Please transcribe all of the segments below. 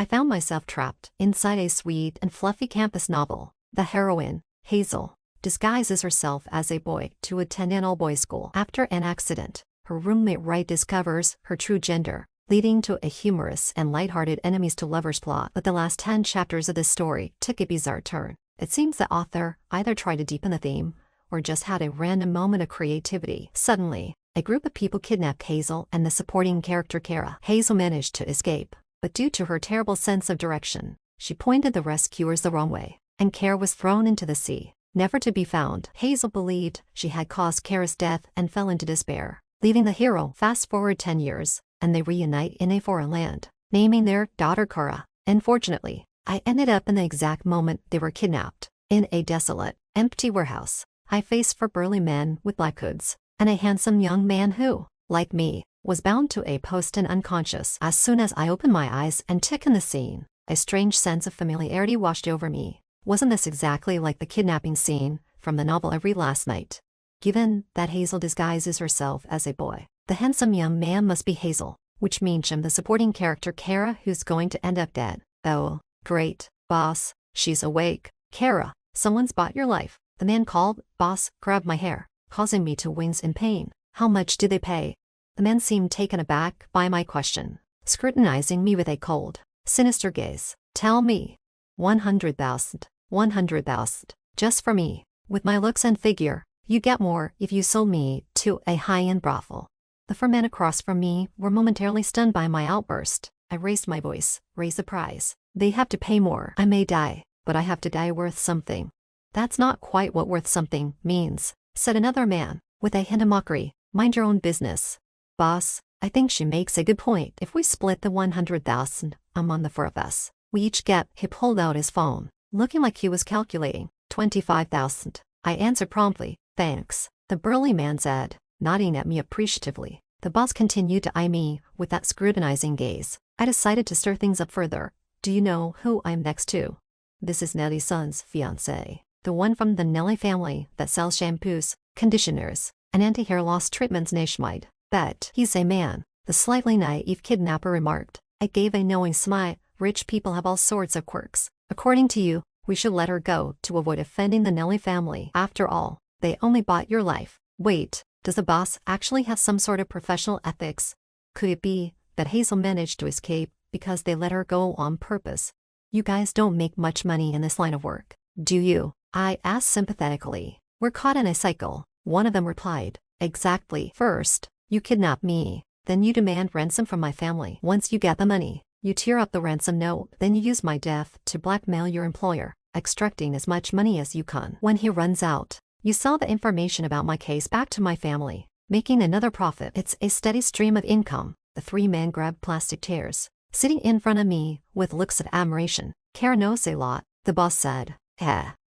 I found myself trapped inside a sweet and fluffy campus novel. The heroine, Hazel, disguises herself as a boy to attend an all-boys school. After an accident, her roommate Wright discovers her true gender, leading to a humorous and lighthearted enemies-to-lovers plot. But the last 10 chapters of this story took a bizarre turn. It seems the author either tried to deepen the theme, or just had a random moment of creativity. Suddenly, a group of people kidnapped Hazel and the supporting character Kara. Hazel managed to escape, but due to her terrible sense of direction, she pointed the rescuers the wrong way, and Kara was thrown into the sea, never to be found. Hazel believed she had caused Kara's death and fell into despair, leaving the hero. Fast forward 10 years, and they reunite in a foreign land, naming their daughter Kara. Unfortunately, I ended up in the exact moment they were kidnapped, in a desolate, empty warehouse. I faced 4 burly men with black hoods, and a handsome young man who, like me, was bound to a post and unconscious. As soon as I opened my eyes and took in the scene, a strange sense of familiarity washed over me. Wasn't this exactly like the kidnapping scene from the novel I read last night? Given that Hazel disguises herself as a boy, the handsome young man must be Hazel, which means I'm the supporting character Kara who's going to end up dead. Oh, great, boss, she's awake. Kara, someone's bought your life. The man called, boss, grabbed my hair, causing me to wince in pain. How much did they pay? The man seemed taken aback by my question, scrutinizing me with a cold, sinister gaze. Tell me. 100,000. 100,000. Just for me. With my looks and figure, you get more if you sold me to a high-end brothel. The 4 men across from me were momentarily stunned by my outburst. I raised my voice, raised the price. They have to pay more. I may die, but I have to die worth something. That's not quite what worth something means, said another man, with a hint of mockery. Mind your own business. Boss, I think she makes a good point. If we split the 100,000 among the 4 of us, we each get. He pulled out his phone, looking like he was calculating. 25,000. I answered promptly, thanks, the burly man said, nodding at me appreciatively. The boss continued to eye me with that scrutinizing gaze. I decided to stir things up further. Do you know who I'm next to? This is Nellie's son's fiancé. The one from the Nellie family that sells shampoos, conditioners, and anti-hair loss treatments nationwide. Bet he's a man, the slightly naive kidnapper remarked. I gave a knowing smile. Rich people have all sorts of quirks. According to you, we should let her go to avoid offending the Nellie family. After all, they only bought your life. Wait, does the boss actually have some sort of professional ethics? Could it be that Hazel managed to escape because they let her go on purpose? You guys don't make much money in this line of work, do you? I asked sympathetically. We're caught in a cycle, one of them replied. Exactly. First, you kidnap me, then you demand ransom from my family. Once you get the money, you tear up the ransom note, then you use my death to blackmail your employer, extracting as much money as you can. When he runs out, you sell the information about my case back to my family, making another profit. It's a steady stream of income. The 3 men grabbed plastic chairs, sitting in front of me with looks of admiration. Kara knows a lot, the boss said.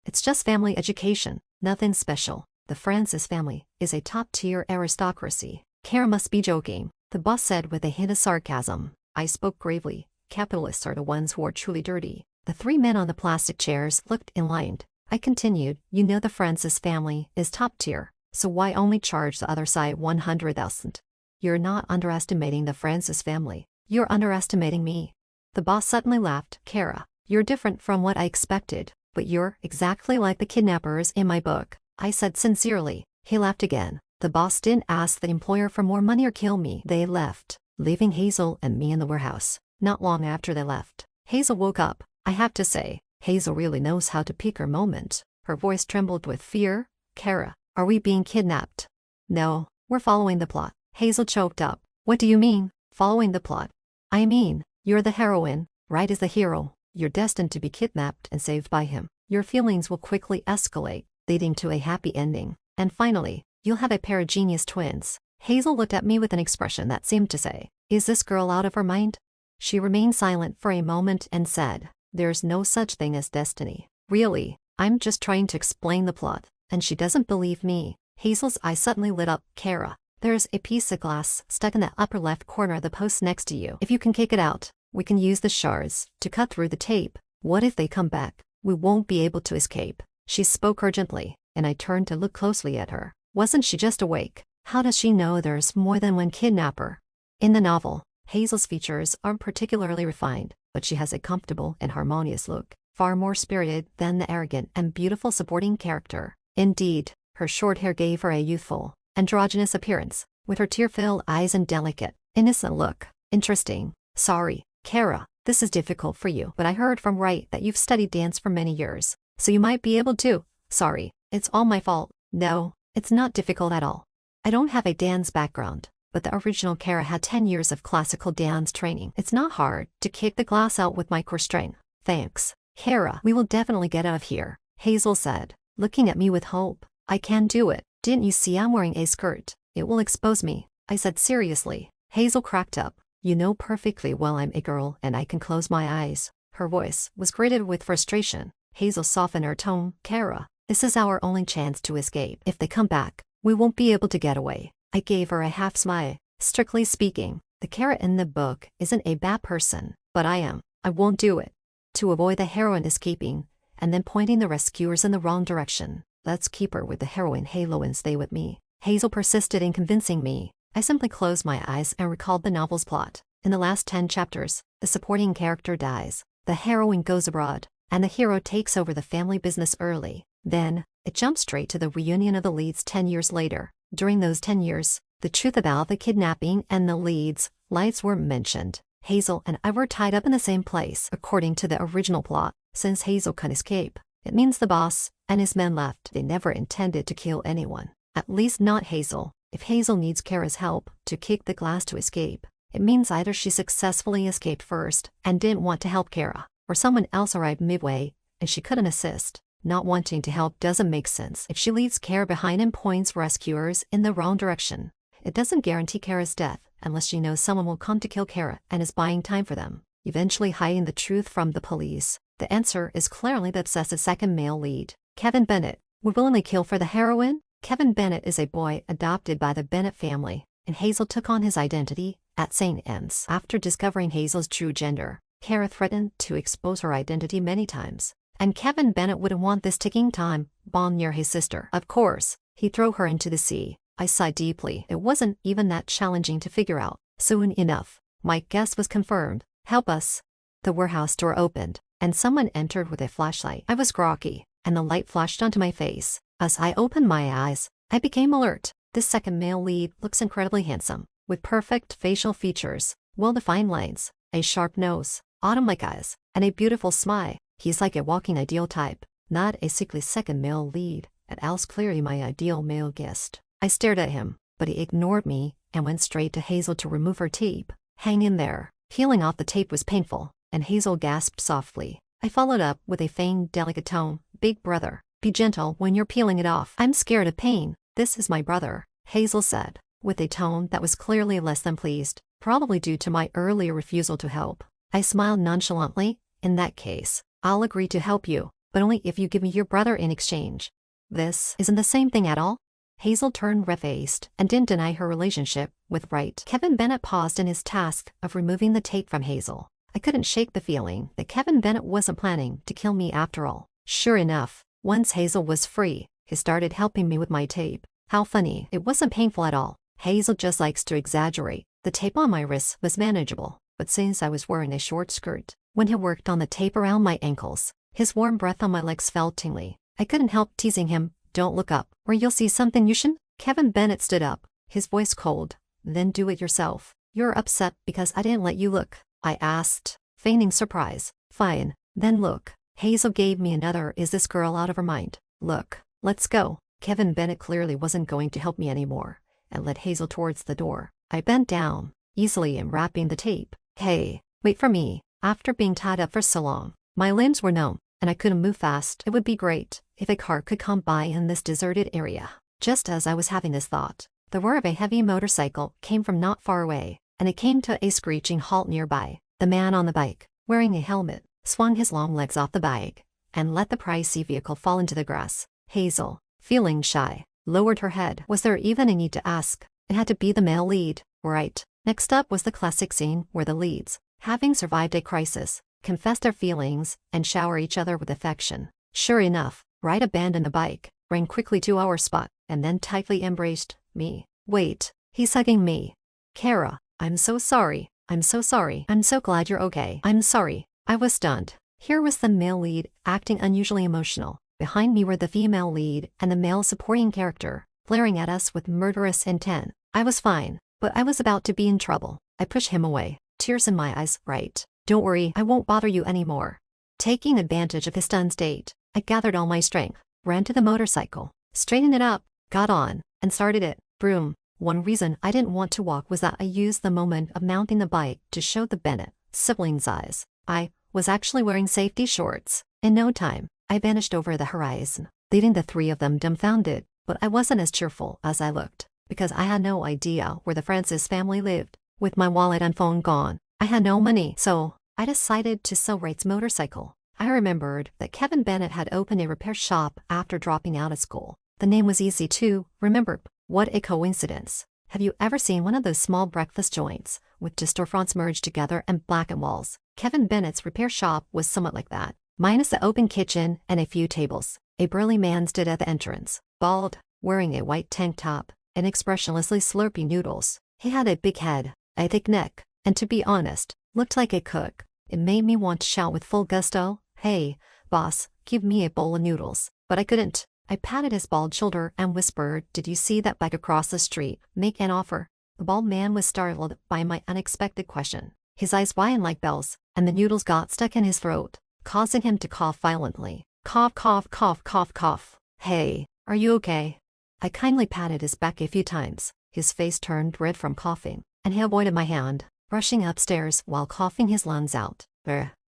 It's just family education, nothing special. The Francis family is a top-tier aristocracy. Kara must be joking, the boss said with a hint of sarcasm. I spoke gravely. Capitalists are the ones who are truly dirty. The 3 men on the plastic chairs looked enlightened. I continued, you know the Francis family is top tier, so why only charge the other side 100,000? You're not underestimating the Francis family. You're underestimating me. The boss suddenly laughed. Kara, you're different from what I expected, but you're exactly like the kidnappers in my book, I said sincerely. He laughed again. The boss didn't ask the employer for more money or kill me. They left, leaving Hazel and me in the warehouse. Not long after they left, Hazel woke up. I have to say, Hazel really knows how to pick her moment. Her voice trembled with fear. Kara, are we being kidnapped? No, we're following the plot. Hazel choked up. What do you mean, following the plot? I mean, you're the heroine, Wright is the hero. You're destined to be kidnapped and saved by him. Your feelings will quickly escalate, leading to a happy ending. And finally, you'll have a pair of genius twins. Hazel looked at me with an expression that seemed to say, is this girl out of her mind? She remained silent for a moment and said, there's no such thing as destiny. Really, I'm just trying to explain the plot, and she doesn't believe me. Hazel's eyes suddenly lit up. Kara, there's a piece of glass stuck in the upper left corner of the post next to you. If you can kick it out, we can use the shards to cut through the tape. What if they come back? We won't be able to escape. She spoke urgently, and I turned to look closely at her. Wasn't she just awake? How does she know there's more than one kidnapper? In the novel, Hazel's features aren't particularly refined, but she has a comfortable and harmonious look, far more spirited than the arrogant and beautiful supporting character. Indeed, her short hair gave her a youthful, androgynous appearance, with her tear-filled eyes and delicate, innocent look. Interesting. Sorry, Kara, this is difficult for you, but I heard from Wright that you've studied dance for many years, so you might be able to. Sorry, it's all my fault. No, it's not difficult at all. I don't have a dance background, but the original Kara had 10 years of classical dance training. It's not hard to kick the glass out with microstring. Thanks, Kara. We will definitely get out of here, Hazel said, looking at me with hope. I can do it. Didn't you see I'm wearing a skirt? It will expose me, I said seriously. Hazel cracked up. You know perfectly well I'm a girl and I can close my eyes. Her voice was grated with frustration. Hazel softened her tone. Kara, this is our only chance to escape. If they come back, we won't be able to get away. I gave her a half smile. Strictly speaking, the Kara in the book isn't a bad person, but I am. I won't do it. To avoid the heroine escaping, and then pointing the rescuers in the wrong direction. Let's keep her with the heroine Halo and stay with me. Hazel persisted in convincing me. I simply closed my eyes and recalled the novel's plot. In the last 10 chapters, the supporting character dies, the heroine goes abroad, and the hero takes over the family business early. Then, it jumps straight to the reunion of the leads 10 years later. During those 10 years, the truth about the kidnapping and the leads' lives were mentioned. Hazel and I were tied up in the same place. According to the original plot, since Hazel couldn't escape, it means the boss and his men left. They never intended to kill anyone. At least not Hazel. If Hazel needs Kara's help to kick the glass to escape, it means either she successfully escaped first and didn't want to help Kara, or someone else arrived midway and she couldn't assist. Not wanting to help doesn't make sense if she leaves Kara behind and points rescuers in the wrong direction. It doesn't guarantee Kara's death unless she knows someone will come to kill Kara and is buying time for them, eventually hiding the truth from the police. The answer is clearly the obsessive second male lead, Kevin Bennett, would willingly kill for the heroine. Kevin Bennett is a boy adopted by the Bennett family, and Hazel took on his identity at St. Anne's. After discovering Hazel's true gender, Kara threatened to expose her identity many times, and Kevin Bennett wouldn't want this ticking time bomb near his sister. Of course, he'd throw her into the sea. I sighed deeply. It wasn't even that challenging to figure out. Soon enough, my guess was confirmed. Help us. The warehouse door opened, and someone entered with a flashlight. I was groggy, and the light flashed onto my face. As I opened my eyes, I became alert. This second male lead looks incredibly handsome, with perfect facial features, well-defined lines, a sharp nose, autumn-like eyes, and a beautiful smile. He's like a walking ideal type, not a sickly second male lead, and else clearly my ideal male guest. I stared at him, but he ignored me and went straight to Hazel to remove her tape. Hang in there. Peeling off the tape was painful, and Hazel gasped softly. I followed up with a feigned delicate tone. Big brother, be gentle when you're peeling it off. I'm scared of pain. This is my brother, Hazel said, with a tone that was clearly less than pleased, probably due to my earlier refusal to help. I smiled nonchalantly. In that case, I'll agree to help you, but only if you give me your brother in exchange. This isn't the same thing at all. Hazel turned red-faced and didn't deny her relationship with Wright. Kevin Bennett paused in his task of removing the tape from Hazel. I couldn't shake the feeling that Kevin Bennett wasn't planning to kill me after all. Sure enough, once Hazel was free, he started helping me with my tape. How funny. It wasn't painful at all. Hazel just likes to exaggerate. The tape on my wrist was manageable, but since I was wearing a short skirt, when he worked on the tape around my ankles, his warm breath on my legs felt tingly. I couldn't help teasing him. Don't look up, or you'll see something you shouldn't. Kevin Bennett stood up, his voice cold. Then do it yourself. You're upset because I didn't let you look, I asked, feigning surprise. Fine, then look. Hazel gave me another "is this girl out of her mind" look. Let's go. Kevin Bennett clearly wasn't going to help me anymore, and led Hazel towards the door. I bent down, easily unwrapping the tape. Hey, wait for me. After being tied up for so long, my limbs were numb, and I couldn't move fast. It would be great if a car could come by in this deserted area. Just as I was having this thought, the whir of a heavy motorcycle came from not far away, and it came to a screeching halt nearby. The man on the bike, wearing a helmet, swung his long legs off the bike and let the pricey vehicle fall into the grass. Hazel, feeling shy, lowered her head. Was there even a need to ask? It had to be the male lead, right? Next up was the classic scene where the leads, having survived a crisis, confess their feelings and shower each other with affection. Sure enough, Wright abandoned the bike, ran quickly to our spot, and then tightly embraced me. Wait, he's hugging me. Kara, I'm so sorry. I'm so sorry. I'm so glad you're okay. I'm sorry. I was stunned. Here was the male lead, acting unusually emotional. Behind me were the female lead and the male supporting character, glaring at us with murderous intent. I was fine, but I was about to be in trouble. I pushed him away, tears in my eyes. Right. Don't worry, I won't bother you anymore. Taking advantage of his stunned state, I gathered all my strength, ran to the motorcycle, straightened it up, got on, and started it. Broom. One reason I didn't want to walk was that I used the moment of mounting the bike to show the Bennett siblings' eyes. I was actually wearing safety shorts. In no time, I vanished over the horizon, leaving the three of them dumbfounded. But I wasn't as cheerful as I looked, because I had no idea where the Francis family lived. With my wallet and phone gone, I had no money, so I decided to sell Wright's motorcycle. I remembered that Kevin Bennett had opened a repair shop after dropping out of school. The name was easy to remember. What a coincidence. Have you ever seen one of those small breakfast joints, with just storefronts merged together and blackened walls? Kevin Bennett's repair shop was somewhat like that, minus the open kitchen and a few tables. A burly man stood at the entrance, bald, wearing a white tank top, and expressionlessly slurping noodles. He had a big head, a thick neck, and to be honest, looked like a cook. It made me want to shout with full gusto, "Hey, boss, give me a bowl of noodles." But I couldn't. I patted his bald shoulder and whispered, "Did you see that bike across the street? Make an offer." The bald man was startled by my unexpected question. His eyes widened like bells, and the noodles got stuck in his throat, causing him to cough violently. Cough, cough, cough, cough, cough. "Hey, are you okay?" I kindly patted his back a few times. His face turned red from coughing, and he avoided my hand, rushing upstairs while coughing his lungs out.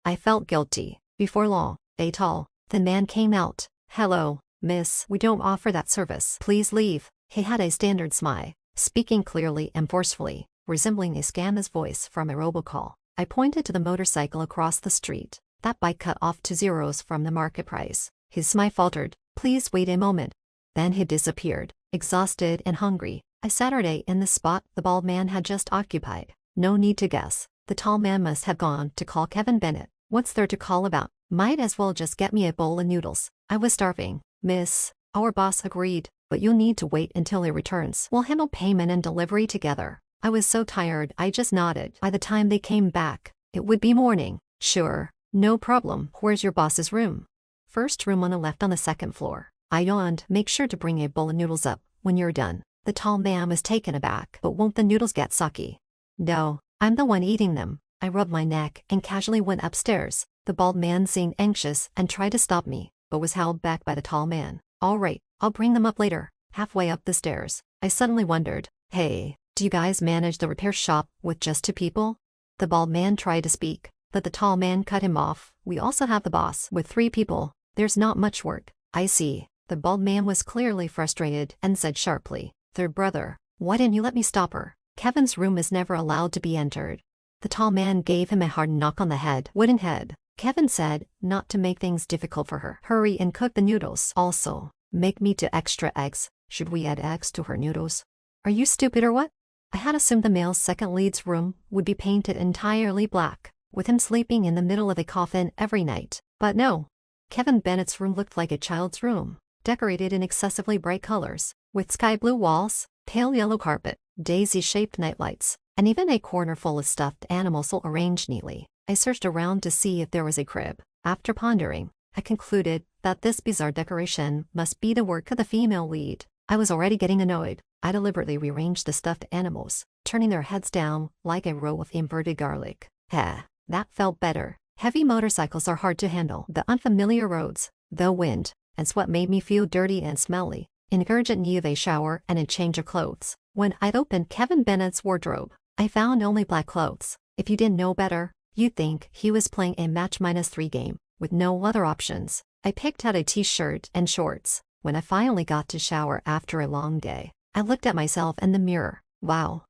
I felt guilty. Before long, a tall, thin man came out. "Hello, miss, we don't offer that service. Please leave." He had a standard smile, speaking clearly and forcefully, resembling a scammer's voice from a robocall. I pointed to the motorcycle across the street. That bike cut off to zeros from the market price. His smile faltered. "Please wait a moment." Then he disappeared, exhausted and hungry. I Saturday in the spot the bald man had just occupied. No need to guess. The tall man must have gone to call Kevin Bennett. What's there to call about? Might as well just get me a bowl of noodles. I was starving. "Miss, our boss agreed, but you'll need to wait until he returns. We'll handle payment and delivery together." I was so tired I just nodded. By the time they came back, it would be morning. "Sure, no problem. Where's your boss's room?" "First room on the left on the second floor." I yawned. "Make sure to bring a bowl of noodles up when you're done." The tall man was taken aback. "But won't the noodles get soggy?" "No, I'm the one eating them." I rubbed my neck and casually went upstairs. The bald man seemed anxious and tried to stop me, but was held back by the tall man. "All right, I'll bring them up later." Halfway up the stairs, I suddenly wondered, "Hey, do you guys manage the repair shop with just 2 people?" The bald man tried to speak, but the tall man cut him off. "We also have the boss with 3 people. There's not much work." "I see." The bald man was clearly frustrated and said sharply, "Third brother, why didn't you let me stop her? Kevin's room is never allowed to be entered." The tall man gave him a hard knock on the head. "Wooden head." Kevin said, "Not to make things difficult for her. Hurry and cook the noodles. Also, make me 2 extra eggs." Should we add eggs to her noodles? Are you stupid or what? I had assumed the male's second lead's room would be painted entirely black, with him sleeping in the middle of a coffin every night. But no. Kevin Bennett's room looked like a child's room, decorated in excessively bright colors, with sky blue walls, pale yellow carpet, daisy-shaped nightlights, and even a corner full of stuffed animals all arranged neatly. I searched around to see if there was a crib. After pondering, I concluded that this bizarre decoration must be the work of the female lead. I was already getting annoyed. I deliberately rearranged the stuffed animals, turning their heads down like a row of inverted garlic. That felt better. Heavy motorcycles are hard to handle. The unfamiliar roads, the wind, and sweat made me feel dirty and smelly, in urgent need of a shower and a change of clothes. When I'd opened Kevin Bennett's wardrobe, I found only black clothes. If you didn't know better, you'd think he was playing a match -3 game, with no other options. I picked out a t-shirt and shorts. When I finally got to shower after a long day, I looked at myself in the mirror. Wow.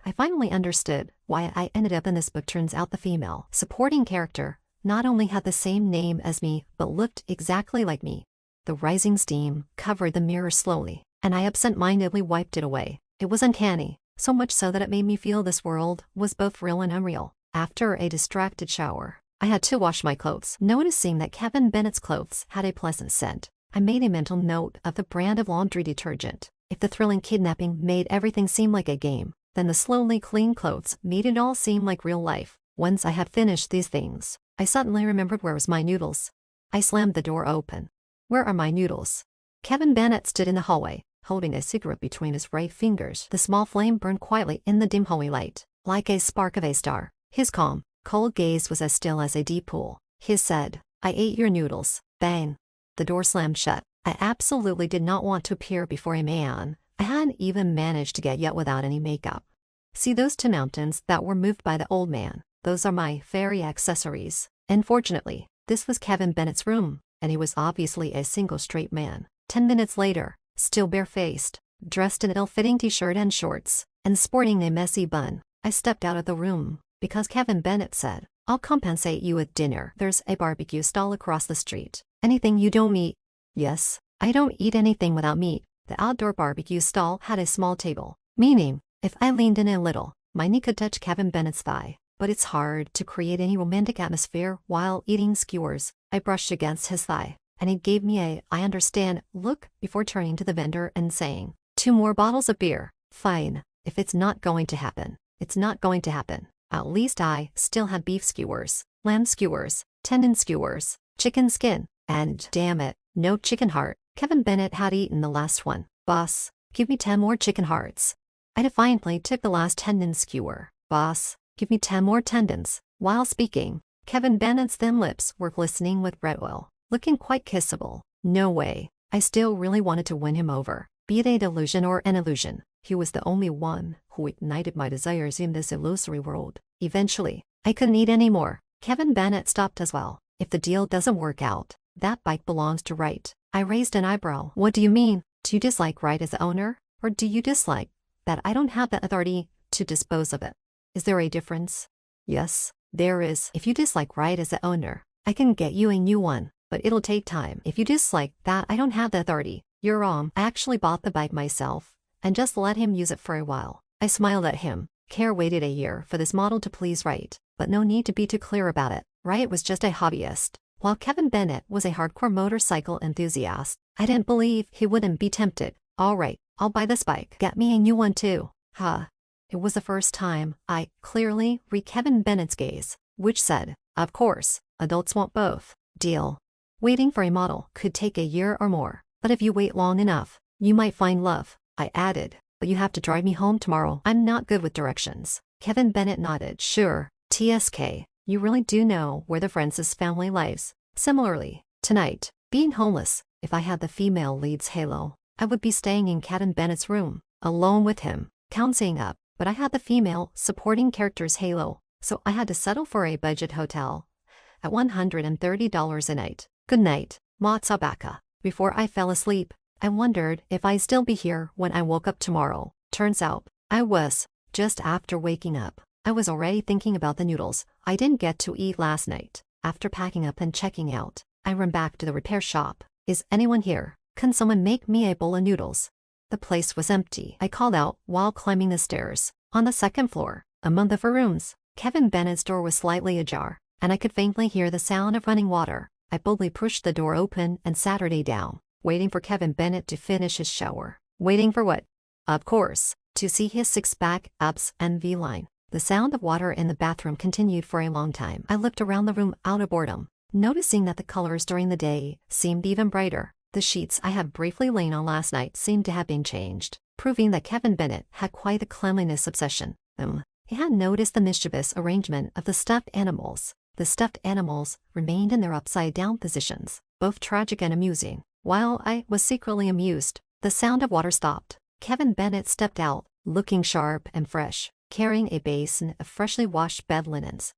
I finally understood why I ended up in this book. Turns out the female supporting character not only had the same name as me but looked exactly like me. The rising steam covered the mirror slowly, and I absent-mindedly wiped it away. It was uncanny, so much so that it made me feel this world was both real and unreal. After a distracted shower, I had to wash my clothes. Noticing that Kevin Bennett's clothes had a pleasant scent, I made a mental note of the brand of laundry detergent. If the thrilling kidnapping made everything seem like a game, then the slowly clean clothes made it all seem like real life. Once I had finished these things, I suddenly remembered where was my noodles. I slammed the door open. Where are my noodles? Kevin Bennett stood in the hallway, holding a cigarette between his right fingers. The small flame burned quietly in the dim hallway light, like a spark of a star. His calm, cold gaze was as still as a deep pool. He said, "I ate your noodles." Bang. The door slammed shut. I absolutely did not want to appear before a man I hadn't even managed to get yet without any makeup. See those two mountains that were moved by the old man? Those are my fairy accessories. Unfortunately, this was Kevin Bennett's room, and he was obviously a single straight man. 10 minutes later, still barefaced, dressed in an ill-fitting t-shirt and shorts, and sporting a messy bun, I stepped out of the room, because Kevin Bennett said, "I'll compensate you with dinner. There's a barbecue stall across the street. Anything you don't eat." Yes, I don't eat anything without meat. The outdoor barbecue stall had a small table, meaning, if I leaned in a little, my knee could touch Kevin Bennett's thigh. But it's hard to create any romantic atmosphere while eating skewers. I brushed against his thigh, and he gave me a "I understand" look before turning to the vendor and saying, "2 more bottles of beer." Fine. If it's not going to happen, it's not going to happen. At least I still had beef skewers, lamb skewers, tendon skewers, chicken skin, and, damn it, no chicken heart. Kevin Bennett had eaten the last one. "Boss, give me 10 more chicken hearts." I defiantly took the last tendon skewer. "Boss, give me 10 more tendons." While speaking, Kevin Bennett's thin lips were glistening with red oil, looking quite kissable. No way. I still really wanted to win him over. Be it a delusion or an illusion, he was the only one who ignited my desires in this illusory world. Eventually, I couldn't eat anymore. Kevin Bennett stopped as well. "If the deal doesn't work out, that bike belongs to Wright." I raised an eyebrow. "What do you mean? Do you dislike Wright as the owner? Or do you dislike that I don't have the authority to dispose of it? Is there a difference?" "Yes, there is. If you dislike Wright as the owner, I can get you a new one, but it'll take time. If you dislike that I don't have the authority, you're wrong. I actually bought the bike myself, and just let him use it for a while." I smiled at him. Care waited a year for this model to please Wright, but no need to be too clear about it. Wright was just a hobbyist, while Kevin Bennett was a hardcore motorcycle enthusiast. I didn't believe he wouldn't be tempted. "All right, I'll buy this bike. Get me a new one too." Huh. It was the first time I clearly read Kevin Bennett's gaze, which said, "Of course, adults want both." Deal. Waiting for a model could take a year or more, but if you wait long enough, you might find love. I added, "But you have to drive me home tomorrow. I'm not good with directions." Kevin Bennett nodded. "Sure, TSK. You really do know where the Francis family lives." Similarly, tonight, being homeless, if I had the female lead's halo, I would be staying in Kevin Bennett's room, alone with him, counting up, but I had the female supporting character's halo, so I had to settle for a budget hotel at $130 a night. Good night, Matsabaka. Before I fell asleep, I wondered if I'd still be here when I woke up tomorrow. Turns out, I was. Just after waking up, I was already thinking about the noodles I didn't get to eat last night. After packing up and checking out, I ran back to the repair shop. "Is anyone here? Can someone make me a bowl of noodles?" The place was empty. I called out while climbing the stairs. On the second floor, among the rooms, Kevin Bennett's door was slightly ajar, and I could faintly hear the sound of running water. I boldly pushed the door open and sat her down, waiting for Kevin Bennett to finish his shower. Waiting for what? Of course, to see his six-pack, abs, and V-line. The sound of water in the bathroom continued for a long time. I looked around the room out of boredom, noticing that the colors during the day seemed even brighter. The sheets I had briefly lain on last night seemed to have been changed, proving that Kevin Bennett had quite a cleanliness obsession. He had noticed the mischievous arrangement of the stuffed animals. The stuffed animals remained in their upside-down positions, both tragic and amusing. While I was secretly amused, the sound of water stopped. Kevin Bennett stepped out, looking sharp and fresh, carrying a basin of freshly washed bed linens.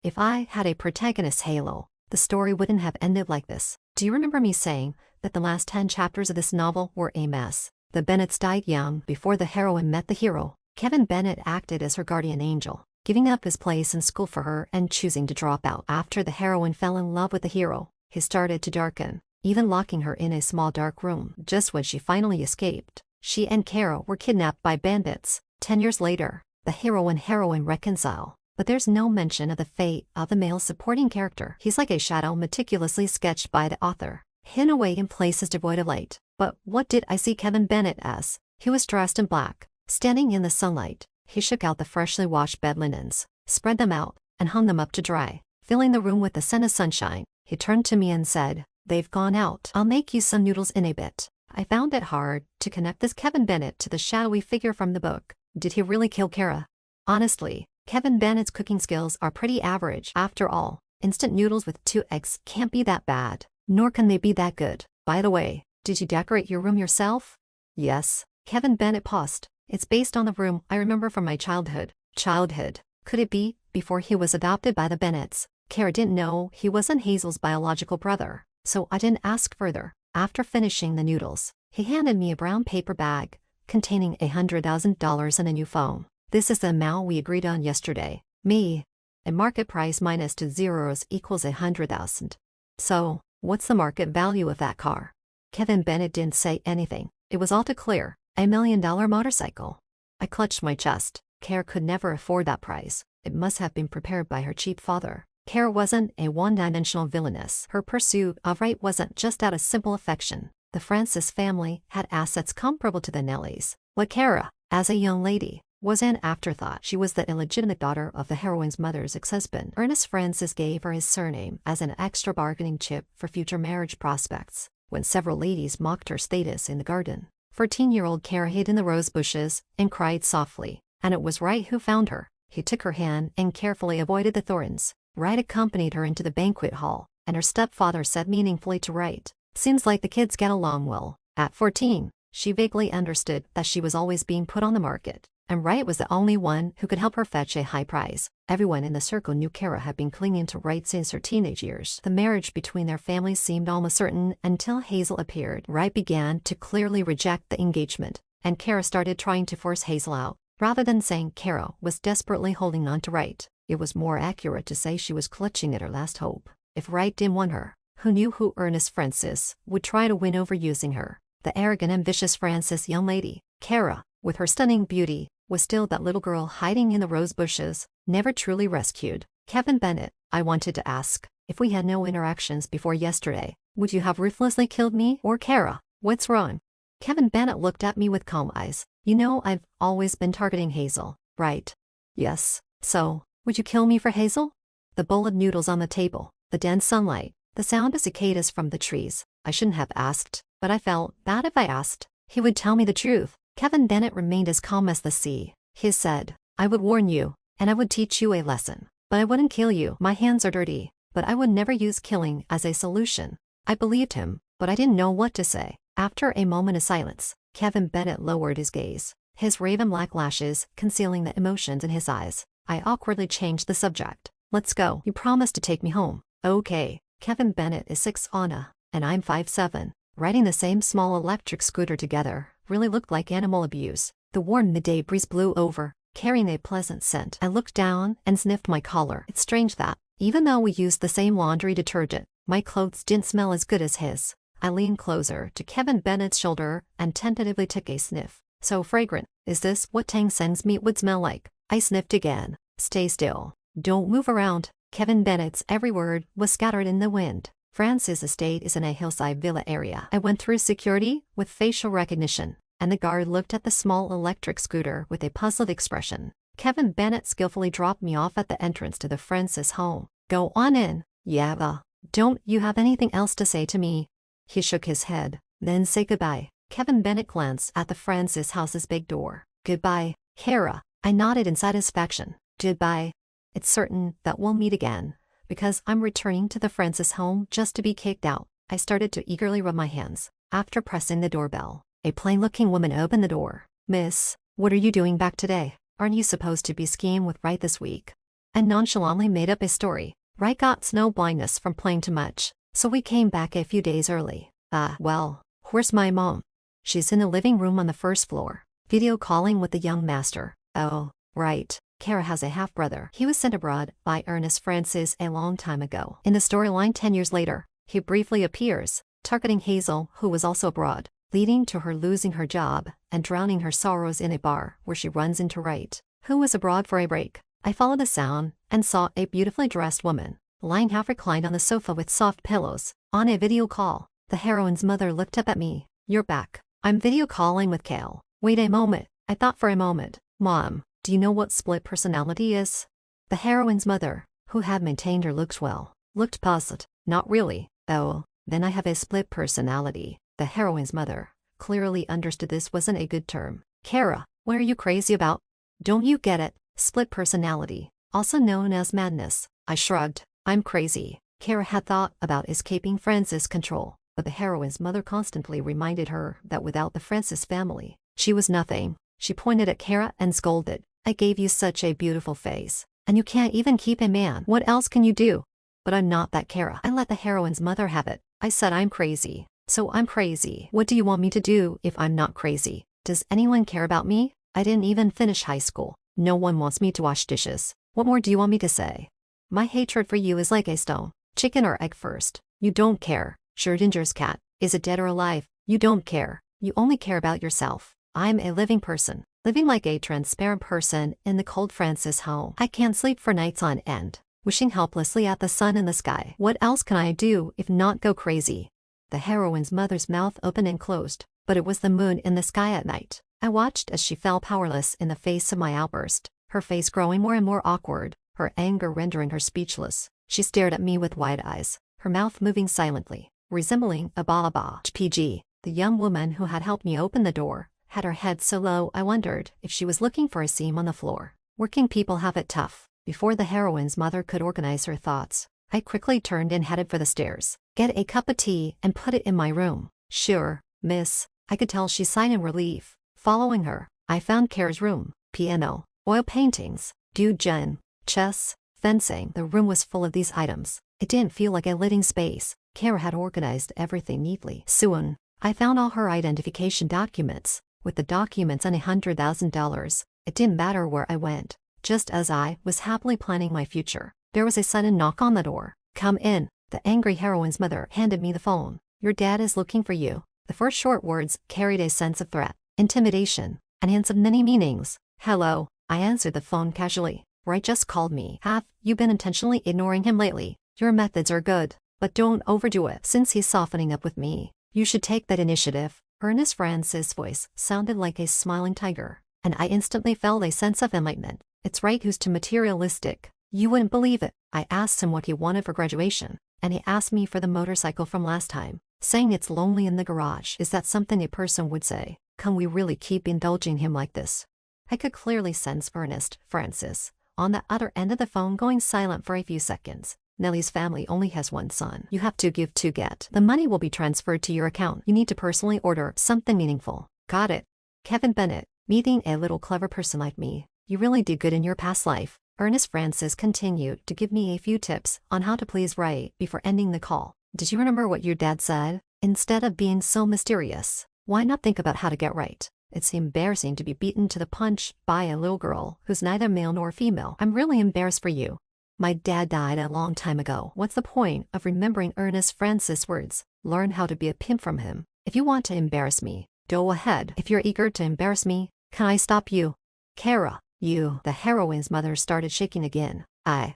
If I had a protagonist halo, the story wouldn't have ended like this. Do you remember me saying that the last 10 chapters of this novel were a mess? The Bennetts died young before the heroine met the hero. Kevin Bennett acted as her guardian angel, giving up his place in school for her and choosing to drop out. After the heroine fell in love with the hero, he started to darken, even locking her in a small dark room. Just when she finally escaped, she and Carol were kidnapped by bandits. 10 years later, the hero and heroine reconcile, but there's no mention of the fate of the male supporting character. He's like a shadow meticulously sketched by the author, hidden away in places devoid of light. But what did I see Kevin Bennett as? He was dressed in black, standing in the sunlight. He shook out the freshly washed bed linens, spread them out, and hung them up to dry. filling the room with the scent of sunshine. He turned to me and said, "They've gone out. I'll make you some noodles in a bit." I found it hard to connect this Kevin Bennett to the shadowy figure from the book. Did he really kill Kara? Honestly, Kevin Bennett's cooking skills are pretty average. After all, instant noodles with 2 eggs can't be that bad, nor can they be that good. By the way, did you decorate your room yourself? Yes. Kevin Bennett paused. It's based on the room I remember from my childhood. Childhood? Could it be before he was adopted by the Bennetts? Kara didn't know he wasn't Hazel's biological brother, so I didn't ask further. After finishing the noodles, he handed me a brown paper bag containing $100,000 and a new phone. "This is the amount we agreed on yesterday." Me. "A market price minus 2 zeros equals 100,000. So, what's the market value of that car?" Kevin Bennett didn't say anything. It was all too clear. $1 million motorcycle. I clutched my chest. Kara could never afford that price. It must have been prepared by her cheap father. Kara wasn't a one-dimensional villainess. Her pursuit of right wasn't just out of simple affection. The Francis family had assets comparable to the Nellys. But Kara, as a young lady, was an afterthought. She was the illegitimate daughter of the heroine's mother's ex-husband. Ernest Francis gave her his surname as an extra bargaining chip for future marriage prospects, when several ladies mocked her status in the garden. 14-year-old Kara hid in the rose bushes and cried softly, and it was Wright who found her. He took her hand and carefully avoided the thorns. Wright accompanied her into the banquet hall, and her stepfather said meaningfully to Wright, "Seems like the kids get along well." At 14, she vaguely understood that she was always being put on the market, and Wright was the only one who could help her fetch a high price. Everyone in the circle knew Kara had been clinging to Wright since her teenage years. The marriage between their families seemed almost certain until Hazel appeared. Wright began to clearly reject the engagement, and Kara started trying to force Hazel out. Rather than saying Kara was desperately holding on to Wright, it was more accurate to say she was clutching at her last hope. If Wright didn't want her, who knew who Ernest Francis would try to win over using her? The arrogant and vicious Francis young lady. Kara, with her stunning beauty, was still that little girl hiding in the rose bushes, never truly rescued. "Kevin Bennett, I wanted to ask, if we had no interactions before yesterday, would you have ruthlessly killed me or Kara? What's wrong?" Kevin Bennett looked at me with calm eyes. "You know I've always been targeting Hazel, right?" "Yes. So, would you kill me for Hazel?" The bowl of noodles on the table, the dense sunlight, the sound of cicadas from the trees. I shouldn't have asked, but I felt bad if I asked. He would tell me the truth. Kevin Bennett remained as calm as the sea. He said, "I would warn you, and I would teach you a lesson. But I wouldn't kill you. My hands are dirty, but I would never use killing as a solution." I believed him, but I didn't know what to say. After a moment of silence, Kevin Bennett lowered his gaze, his raven black lashes concealing the emotions in his eyes. I awkwardly changed the subject. "Let's go. You promised to take me home." "Okay." Kevin Bennett is 6 Anna, and I'm 5'7". Riding the same small electric scooter together really looked like animal abuse. The warm midday breeze blew over, carrying a pleasant scent. I looked down and sniffed my collar. It's strange that, even though we used the same laundry detergent, my clothes didn't smell as good as his. I leaned closer to Kevin Bennett's shoulder and tentatively took a sniff. "So fragrant. Is this what Tang Sen's meat would smell like?" I sniffed again. "Stay still. Don't move around." Kevin Bennett's every word was scattered in the wind. Francis' estate is in a hillside villa area. I went through security with facial recognition, and the guard looked at the small electric scooter with a puzzled expression. Kevin Bennett skillfully dropped me off at the entrance to the Francis home. "Go on in." "Yeah, don't you have anything else to say to me?" He shook his head. "Then say goodbye." Kevin Bennett glanced at the Francis house's big door. "Goodbye, Kara." I nodded in satisfaction. "Goodbye. It's certain that we'll meet again, because I'm returning to the Francis home just to be kicked out." I started to eagerly rub my hands. After pressing the doorbell, a plain-looking woman opened the door. "Miss, what are you doing back today? Aren't you supposed to be skiing with Wright this week?" I nonchalantly made up a story. "Wright got snow blindness from playing too much, so we came back a few days early." Well, where's my mom?" "She's in the living room on the first floor, video calling with the young master." "Oh, right. Kara has a half-brother. He was sent abroad by Ernest Francis a long time ago." In the storyline 10 years later, he briefly appears, targeting Hazel, who was also abroad, leading to her losing her job and drowning her sorrows in a bar where she runs into Wright, who was abroad for a break. I followed the sound and saw a beautifully dressed woman, lying half reclined on the sofa with soft pillows, on a video call. The heroine's mother looked up at me. "You're back." "I'm video calling with Kale." "Wait a moment." I thought for a moment. "Mom, do you know what split personality is?" The heroine's mother, who had maintained her looks well, looked puzzled. Not really. Oh, then I have a split personality. The heroine's mother clearly understood this wasn't a good term. Kara, what are you crazy about? Don't you get it? Split personality, also known as madness. I shrugged. I'm crazy. Kara had thought about escaping Francis' control, but the heroine's mother constantly reminded her that without the Francis family, she was nothing. She pointed at Kara and scolded. I gave you such a beautiful face, and you can't even keep a man. What else can you do? But I'm not that Kara. I let the heroine's mother have it. I said I'm crazy, so I'm crazy. What do you want me to do if I'm not crazy? Does anyone care about me? I didn't even finish high school. No one wants me to wash dishes. What more do you want me to say? My hatred for you is like a stone. Chicken or egg first. You don't care. Schrodinger's cat. Is it dead or alive? You don't care. You only care about yourself. I'm a living person, living like a transparent person in the cold Francis home. I can't sleep for nights on end, wishing helplessly at the sun in the sky. What else can I do if not go crazy? The heroine's mother's mouth opened and closed, but it was the moon in the sky at night. I watched as she fell powerless in the face of my outburst, her face growing more and more awkward, her anger rendering her speechless. She stared at me with wide eyes, her mouth moving silently, resembling a ba-ba. PG. The young woman who had helped me open the door had her head so low I wondered if she was looking for a seam on the floor. Working people have it tough. Before the heroine's mother could organize her thoughts, I quickly turned and headed for the stairs. Get a cup of tea and put it in my room. Sure, miss. I could tell she sighed in relief. Following her, I found Kara's room. Piano, oil paintings, Doujin, chess, fencing. The room was full of these items. It didn't feel like a living space. Kara had organized everything neatly. Soon, I found all her identification documents. With the documents and $100,000, it didn't matter where I went. Just as I was happily planning my future, there was a sudden knock on the door. Come in. The angry heroine's mother handed me the phone. Your dad is looking for you. The first short words carried a sense of threat, intimidation, and hints of many meanings. Hello, I answered the phone casually. Wright just called me. Have you been intentionally ignoring him lately? Your methods are good, but don't overdo it. Since he's softening up with me, you should take that initiative. Ernest Francis' voice sounded like a smiling tiger, and I instantly felt a sense of enlightenment. It's Wright who's too materialistic. You wouldn't believe it. I asked him what he wanted for graduation, and he asked me for the motorcycle from last time, saying it's lonely in the garage. Is that something a person would say? Can we really keep indulging him like this? I could clearly sense Ernest Francis on the other end of the phone going silent for a few seconds. Nellie's family only has one son. You have to give to get. The money will be transferred to your account. You need to personally order something meaningful. Got it. Kevin Bennett, meeting a little clever person like me. You really did good in your past life. Ernest Francis continued to give me a few tips on how to please Wright before ending the call. Did you remember what your dad said? Instead of being so mysterious, why not think about how to get right? It's embarrassing to be beaten to the punch by a little girl who's neither male nor female. I'm really embarrassed for you. My dad died a long time ago. What's the point of remembering Ernest Francis' words? Learn how to be a pimp from him. If you want to embarrass me, go ahead. If you're eager to embarrass me, can I stop you? Kara, you. The heroine's mother started shaking again. I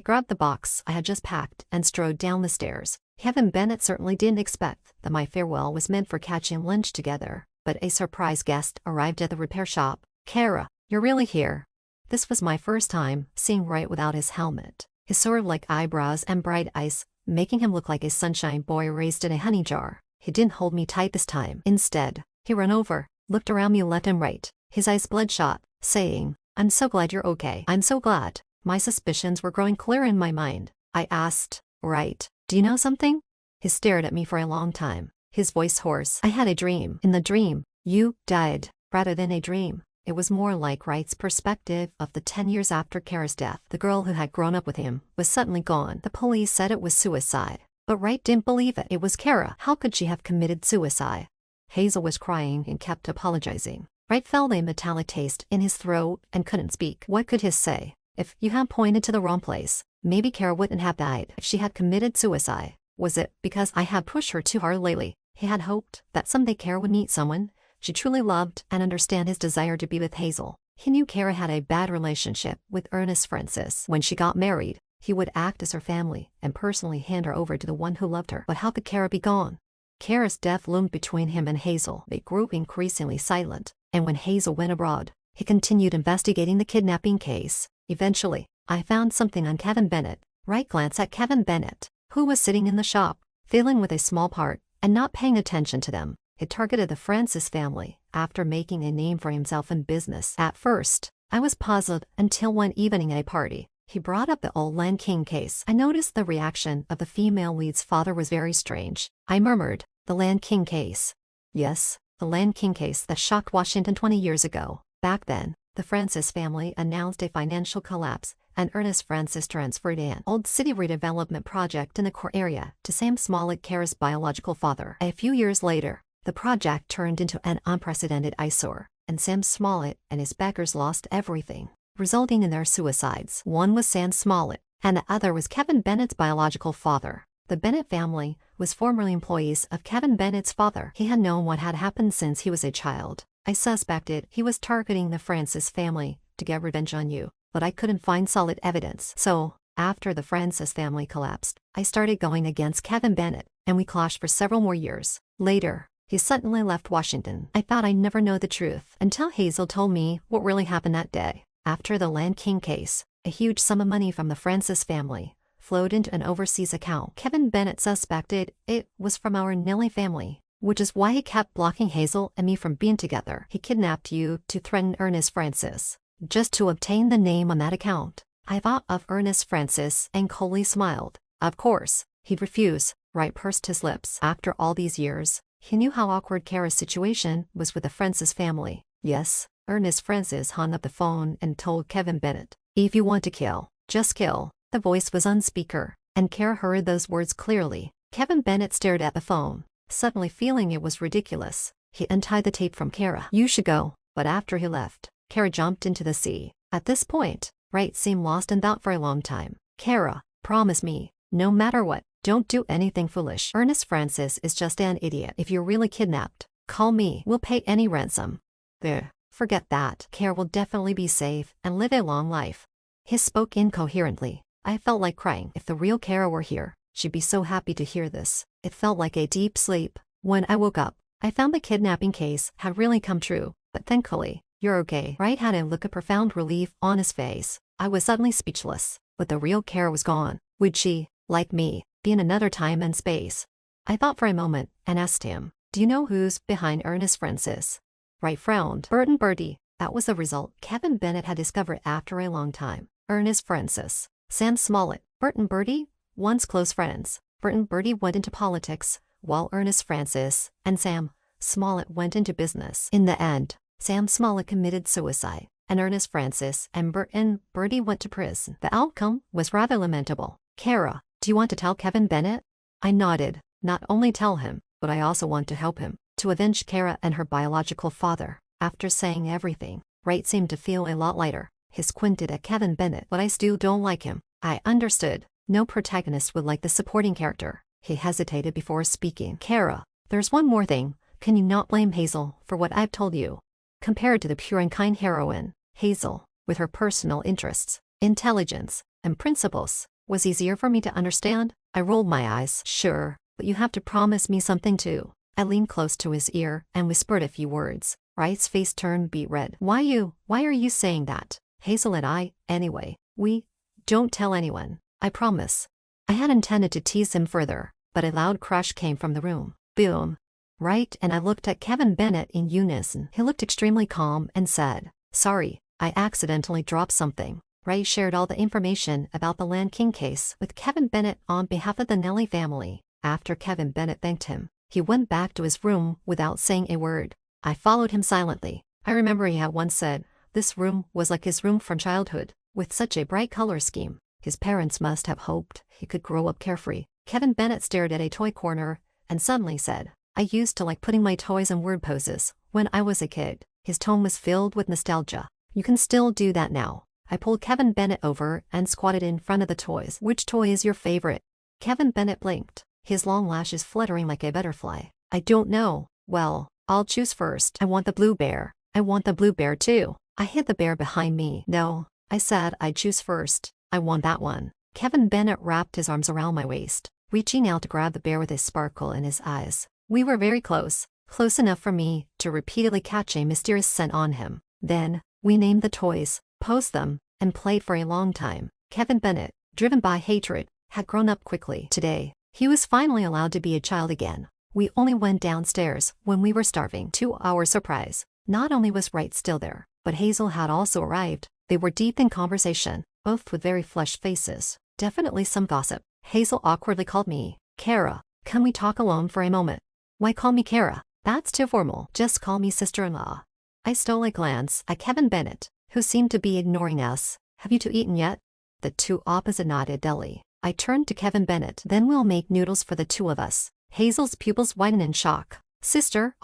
grabbed the box I had just packed and strode down the stairs. Kevin Bennett certainly didn't expect that my farewell was meant for catching lunch together, but a surprise guest arrived at the repair shop. Kara, you're really here? This was my first time seeing Wright without his helmet. His sword-like eyebrows and bright eyes, making him look like a sunshine boy raised in a honey jar. He didn't hold me tight this time. Instead, he ran over, looked around me left and right, his eyes bloodshot, saying, I'm so glad you're okay. I'm so glad. My suspicions were growing clear in my mind. I asked, Wright, do you know something? He stared at me for a long time, his voice hoarse. I had a dream. In the dream, you died, rather than a dream. It was more like Wright's perspective of the 10 years after Kara's death. The girl who had grown up with him was suddenly gone. The police said it was suicide, but Wright didn't believe it. It was Kara. How could she have committed suicide? Hazel was crying and kept apologizing. Wright felt a metallic taste in his throat and couldn't speak. What could he say? If you had pointed to the wrong place, maybe Kara wouldn't have died. If she had committed suicide, was it because I had pushed her too hard lately? He had hoped that someday Kara would meet someone she truly loved and understand his desire to be with Hazel. He knew Kara had a bad relationship with Ernest Francis. When she got married, he would act as her family and personally hand her over to the one who loved her. But how could Kara be gone? Kara's death loomed between him and Hazel. They grew increasingly silent, and when Hazel went abroad, he continued investigating the kidnapping case. Eventually, I found something on Kevin Bennett. Right glance at Kevin Bennett, who was sitting in the shop, fiddling with a small part, and not paying attention to them. He targeted the Francis family after making a name for himself in business. At first, I was puzzled until one evening at a party, he brought up the old Land King case. I noticed the reaction of the female lead's father was very strange. I murmured, "The Land King case." "Yes, the Land King case that shocked Washington 20 years ago." Back then, the Francis family announced a financial collapse, and Ernest Francis transferred an old city redevelopment project in the core area to Sam Smollett, Kara's biological father. A few years later, the project turned into an unprecedented eyesore, and Sam Smollett and his backers lost everything, resulting in their suicides. One was Sam Smollett, and the other was Kevin Bennett's biological father. The Bennett family was formerly employees of Kevin Bennett's father. He had known what had happened since he was a child. I suspected he was targeting the Francis family to get revenge on you, but I couldn't find solid evidence. So, after the Francis family collapsed, I started going against Kevin Bennett, and we clashed for several more years. Later, he suddenly left Washington. I thought I'd never know the truth until Hazel told me what really happened that day. After the Land King case, a huge sum of money from the Francis family flowed into an overseas account. Kevin Bennett suspected it was from our Nellie family, which is why he kept blocking Hazel and me from being together. He kidnapped you to threaten Ernest Francis, just to obtain the name on that account. I thought of Ernest Francis and Coley smiled. Of course, he'd refuse. Wright pursed his lips. After all these years, he knew how awkward Kara's situation was with the Francis family. Yes, Ernest Francis hung up the phone and told Kevin Bennett, "If you want to kill, just kill." The voice was on speaker, and Kara heard those words clearly. Kevin Bennett stared at the phone, suddenly feeling it was ridiculous. He untied the tape from Kara. "You should go." But after he left, Kara jumped into the sea. At this point, Wright seemed lost in thought for a long time. "Kara, promise me, no matter what, don't do anything foolish. Ernest Francis is just an idiot. If you're really kidnapped, call me. We'll pay any ransom." "There, forget that. Kara will definitely be safe and live a long life." He spoke incoherently. I felt like crying. If the real Kara were here, she'd be so happy to hear this. It felt like a deep sleep. When I woke up, I found the kidnapping case had really come true, but thankfully, "You're okay." Wright had a look of profound relief on his face. I was suddenly speechless, but the real Kara was gone. Would she, like me, be in another time and space? I thought for a moment and asked him, "Do you know who's behind Ernest Francis?" Wright frowned. Burton Birdie. That was the result Kevin Bennett had discovered after a long time. Ernest Francis, Sam Smollett, Burton Birdie, once close friends. Burton Birdie went into politics, while Ernest Francis and Sam Smollett went into business. In the end, Sam Smollett committed suicide, and Ernest Francis and Burton Birdie went to prison. The outcome was rather lamentable. "Kara, do you want to tell Kevin Bennett?" I nodded. "Not only tell him, but I also want to help him, to avenge Kara and her biological father." After saying everything, Wright seemed to feel a lot lighter. He squinted at Kevin Bennett. "But I still don't like him." I understood. No protagonist would like the supporting character. He hesitated before speaking. "Kara, there's one more thing. Can you not blame Hazel for what I've told you?" Compared to the pure and kind heroine, Hazel, with her personal interests, intelligence, and principles, was easier for me to understand. I rolled my eyes. "Sure, but you have to promise me something too." I leaned close to his ear and whispered a few words. Wright's face turned beet red. Why are you saying that?" "Hazel and I, anyway. We don't tell anyone. I promise." I had intended to tease him further, but a loud crash came from the room. Boom. Wright and I looked at Kevin Bennett in unison. He looked extremely calm and said, "Sorry, I accidentally dropped something." Wright shared all the information about the Land King case with Kevin Bennett on behalf of the Nellie family. After Kevin Bennett thanked him, he went back to his room without saying a word. I followed him silently. I remember he had once said, this room was like his room from childhood, with such a bright color scheme. His parents must have hoped he could grow up carefree. Kevin Bennett stared at a toy corner and suddenly said, "I used to like putting my toys in word poses when I was a kid." His tone was filled with nostalgia. "You can still do that now." I pulled Kevin Bennett over and squatted in front of the toys. "Which toy is your favorite?" Kevin Bennett blinked, his long lashes fluttering like a butterfly. "I don't know." "Well, I'll choose first." "I want the blue bear." "I want the blue bear too." I hid the bear behind me. "No," I said, "I'd choose first. I want that one." Kevin Bennett wrapped his arms around my waist, reaching out to grab the bear with a sparkle in his eyes. We were very close, close enough for me to repeatedly catch a mysterious scent on him. Then, we named the toys, posed them, and played for a long time. Kevin Bennett, driven by hatred, had grown up quickly. Today, he was finally allowed to be a child again. We only went downstairs when we were starving. To our surprise, not only was Wright still there, but Hazel had also arrived. They were deep in conversation, both with very flushed faces. Definitely some gossip. Hazel awkwardly called me, Kara, can we talk alone for a moment? Why call me Kara? That's too formal. Just call me sister-in-law. I stole a glance at Kevin Bennett, who seemed to be ignoring us. Have you two eaten yet? The two opposite nodded dully. I turned to Kevin Bennett. Then we'll make noodles for the two of us. Hazel's pupils widened in shock. Sister,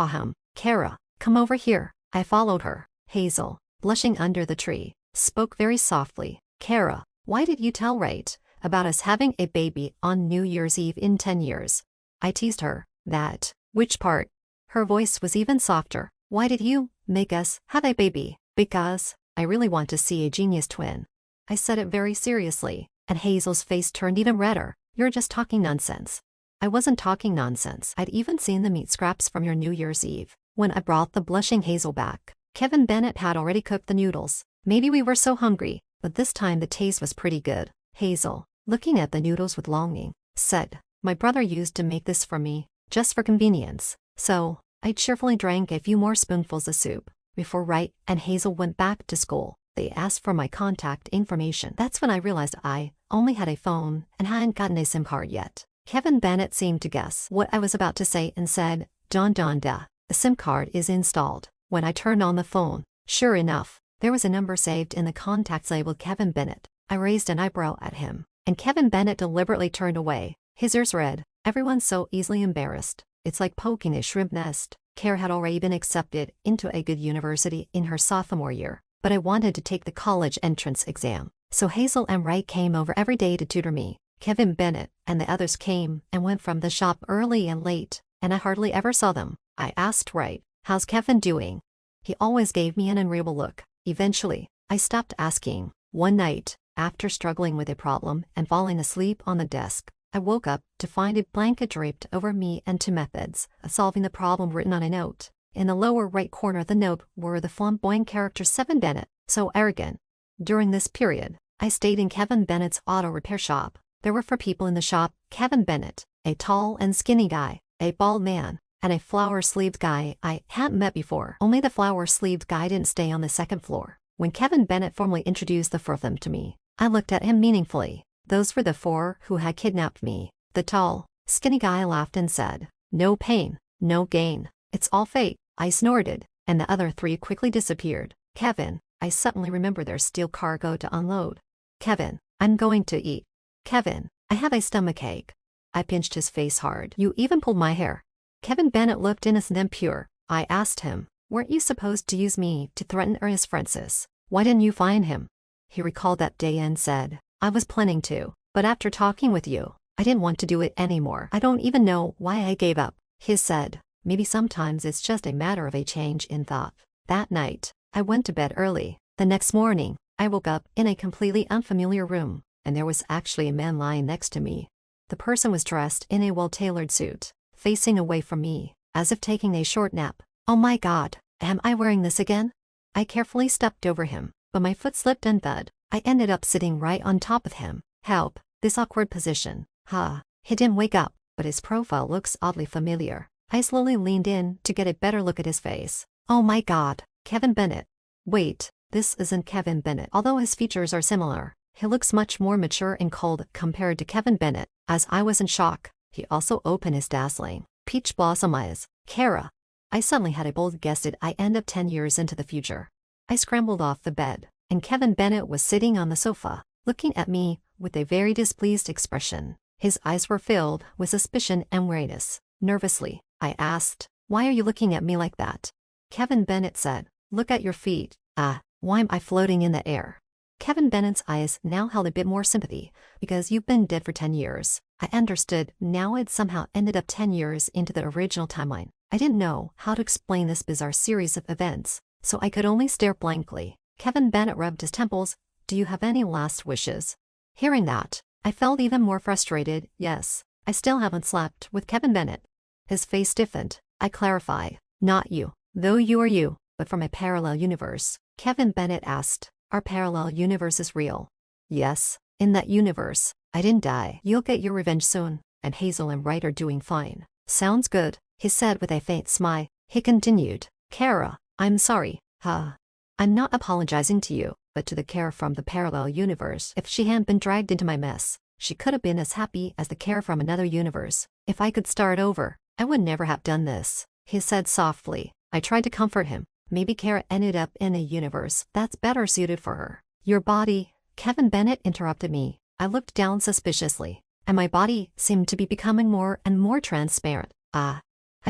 Kara, come over here. I followed her. Hazel, blushing under the tree, spoke very softly. Kara, why did you tell Wright about us having a baby on New Year's Eve in 10 years? I teased her. That. Which part? Her voice was even softer. Why did you make us have a baby? Because I really want to see a genius twin. I said it very seriously, and Hazel's face turned even redder. You're just talking nonsense. I wasn't talking nonsense. I'd even seen the meat scraps from your New Year's Eve. When I brought the blushing Hazel back, Kevin Bennett had already cooked the noodles. Maybe we were so hungry, but this time the taste was pretty good. Hazel, looking at the noodles with longing, said, my brother used to make this for me, just for convenience. So, I cheerfully drank a few more spoonfuls of soup. Before Wright and Hazel went back to school, they asked for my contact information. That's when I realized I only had a phone and hadn't gotten a SIM card yet. Kevin Bennett seemed to guess what I was about to say and said, the SIM card is installed. When I turned on the phone, sure enough, there was a number saved in the contacts labeled Kevin Bennett. I raised an eyebrow at him, and Kevin Bennett deliberately turned away. His ears red. Everyone's so easily embarrassed. It's like poking a shrimp nest. Kara had already been accepted into a good university in her sophomore year, but I wanted to take the college entrance exam. So Hazel and Wright came over every day to tutor me. Kevin Bennett and the others came and went from the shop early and late, and I hardly ever saw them. I asked Wright, how's Kevin doing? He always gave me an unreadable look. Eventually, I stopped asking. One night, after struggling with a problem and falling asleep on the desk, I woke up to find a blanket draped over me and two methods of solving the problem written on a note. In the lower right corner of the note were the flamboyant characters 7 Bennett, so arrogant. During this period, I stayed in Kevin Bennett's auto repair shop. There were 4 people in the shop: Kevin Bennett, a tall and skinny guy, a bald man, and a flower-sleeved guy I hadn't met before. Only the flower-sleeved guy didn't stay on the second floor. When Kevin Bennett formally introduced the 4 of them to me, I looked at him meaningfully. Those were the 4 who had kidnapped me. The tall, skinny guy laughed and said, no pain, no gain. It's all fate. I snorted, and the other 3 quickly disappeared. Kevin, I suddenly remembered their steel cargo to unload. Kevin, I'm going to eat. Kevin, I have a stomachache. I pinched his face hard. You even pulled my hair. Kevin Bennett looked innocent and pure. I asked him, weren't you supposed to use me to threaten Ernest Francis? Why didn't you find him? He recalled that day and said, I was planning to, but after talking with you, I didn't want to do it anymore. I don't even know why I gave up. He said, maybe sometimes it's just a matter of a change in thought. That night, I went to bed early. The next morning, I woke up in a completely unfamiliar room, and there was actually a man lying next to me. The person was dressed in a well-tailored suit, facing away from me, as if taking a short nap. Oh my God, am I wearing this again? I carefully stepped over him, but my foot slipped and thud. I ended up sitting right on top of him. Help, this awkward position. He didn't wake up, but his profile looks oddly familiar. I slowly leaned in to get a better look at his face. Oh my God, Kevin Bennett. Wait, this isn't Kevin Bennett. Although his features are similar, he looks much more mature and cold compared to Kevin Bennett. As I was in shock, he also opened his dazzling, peach blossom eyes. Kara. I suddenly had a bold guess that I end up 10 years into the future. I scrambled off the bed, and Kevin Bennett was sitting on the sofa, looking at me with a very displeased expression. His eyes were filled with suspicion and weariness. Nervously, I asked, why are you looking at me like that? Kevin Bennett said, look at your feet. Why am I floating in the air? Kevin Bennett's eyes now held a bit more sympathy, because you've been dead for 10 years. I understood now I'd somehow ended up 10 years into the original timeline. I didn't know how to explain this bizarre series of events, so I could only stare blankly. Kevin Bennett rubbed his temples. Do you have any last wishes? Hearing that, I felt even more frustrated. Yes, I still haven't slept with Kevin Bennett. His face stiffened. I clarify, not you, though you are you, but from a parallel universe. Kevin Bennett asked, are parallel universes real? Yes, In that universe, I didn't die. You'll get your revenge soon, and Hazel and Wright are doing fine. Sounds good, he said with a faint smile. He continued, Kara, I'm sorry, I'm not apologizing to you, but to the Kara from the parallel universe. If she hadn't been dragged into my mess, she could have been as happy as the Kara from another universe. If I could start over, I would never have done this, he said softly. I tried to comfort him. Maybe Kara ended up in a universe that's better suited for her. Your body, Kevin Bennett interrupted me. I looked down suspiciously, and my body seemed to be becoming more and more transparent. I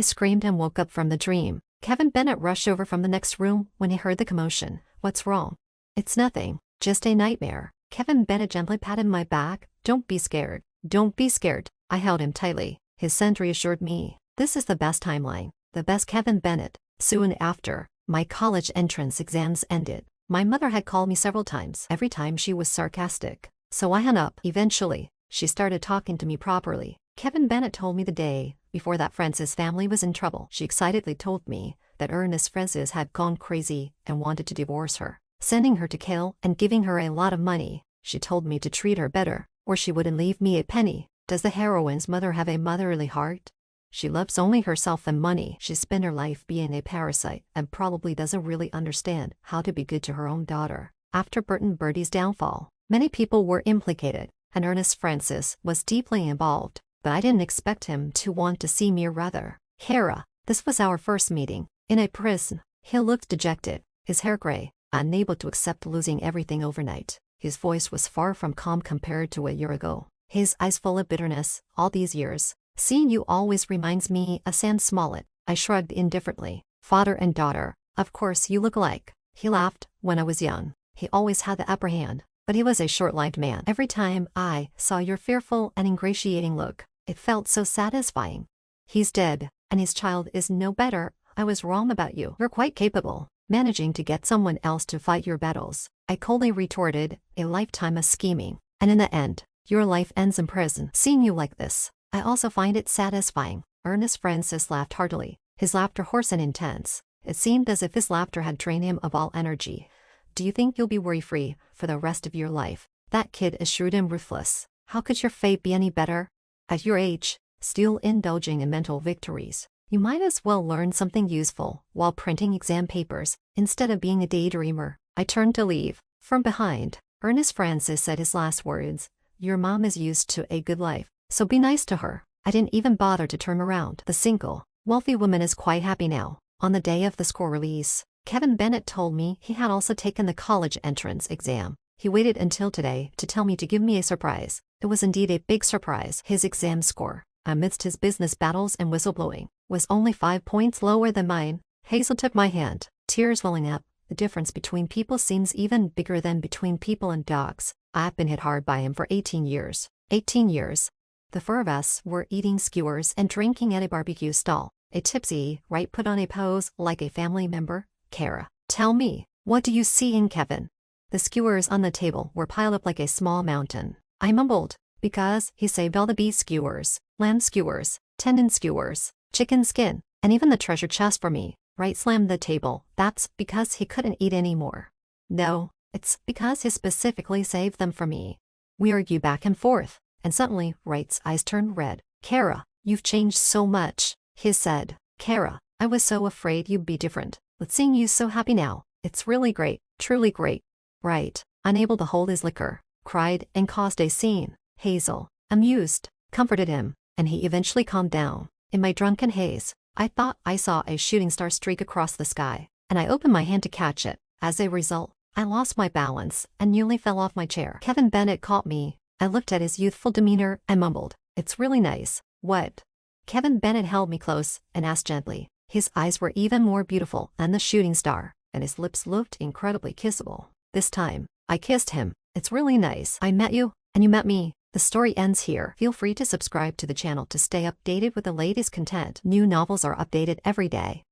screamed and woke up from the dream. Kevin Bennett rushed over from the next room when he heard the commotion. What's wrong? It's nothing, just a nightmare. Kevin Bennett gently patted my back. Don't be scared. Don't be scared. I held him tightly. His scent reassured me. This is the best timeline. The best Kevin Bennett. Soon after, my college entrance exams ended. My mother had called me several times. Every time she was sarcastic. So I hung up. Eventually, she started talking to me properly. Kevin Bennett told me the day before that Francis' family was in trouble. She excitedly told me that Ernest Francis had gone crazy and wanted to divorce her, sending her to kill and giving her a lot of money. She told me to treat her better, or she wouldn't leave me a penny. Does the heroine's mother have a motherly heart? She loves only herself and money. She spent her life being a parasite and probably doesn't really understand how to be good to her own daughter. After Bert and Bertie's downfall, many people were implicated, and Ernest Francis was deeply involved. But I didn't expect him to want to see me, or rather, Kara. This was our first meeting, in a prison. He looked dejected, his hair gray, unable to accept losing everything overnight. His voice was far from calm compared to a year ago. His eyes full of bitterness. All these years, seeing you always reminds me of Sam Smollett. I shrugged indifferently. Father and daughter, of course you look alike. He laughed. When I was young, he always had the upper hand, but he was a short-lived man. Every time I saw your fearful and ingratiating look, it felt so satisfying. He's dead, and his child is no better. I was wrong about you. You're quite capable, managing to get someone else to fight your battles. I coldly retorted, a lifetime of scheming, and in the end, your life ends in prison. Seeing you like this, I also find it satisfying. Ernest Francis laughed heartily, his laughter hoarse and intense. It seemed as if his laughter had drained him of all energy. Do you think you'll be worry-free for the rest of your life? That kid is shrewd and ruthless. How could your fate be any better? At your age, still indulging in mental victories, you might as well learn something useful while printing exam papers, instead of being a daydreamer. I turned to leave. From behind, Ernest Francis said his last words. Your mom is used to a good life, so be nice to her. I didn't even bother to turn around. The single, wealthy woman is quite happy now. On the day of the score release, Kevin Bennett told me he had also taken the college entrance exam. He waited until today to tell me to give me a surprise. It was indeed a big surprise. His exam score, amidst his business battles and whistleblowing, was only 5 points lower than mine. Hazel took my hand, tears welling up. The difference between people seems even bigger than between people and dogs. I've been hit hard by him for 18 years. 18 years. The four of us were eating skewers and drinking at a barbecue stall. A tipsy Wright put on a pose like a family member. Kara, tell me, what do you see in Kevin? The skewers on the table were piled up like a small mountain. I mumbled, because he saved all the beef skewers, lamb skewers, tendon skewers, chicken skin, and even the treasure chest for me. Wright slammed the table. That's because he couldn't eat any more. No, it's because he specifically saved them for me. We argued back and forth, and suddenly Wright's eyes turned red. Kara, you've changed so much, he said. Kara, I was so afraid you'd be different, but seeing you so happy now, it's really great, truly great. Wright, unable to hold his liquor, cried and caused a scene. Hazel, amused, comforted him, and he eventually calmed down. In my drunken haze, I thought I saw a shooting star streak across the sky, and I opened my hand to catch it. As a result, I lost my balance and nearly fell off my chair. Kevin Bennett caught me. I looked at his youthful demeanor and mumbled, it's really nice. What? Kevin Bennett held me close and asked gently. His eyes were even more beautiful than the shooting star, and his lips looked incredibly kissable. This time, I kissed him. It's really nice. I met you, and you met me. The story ends here. Feel free to subscribe to the channel to stay updated with the latest content. New novels are updated every day.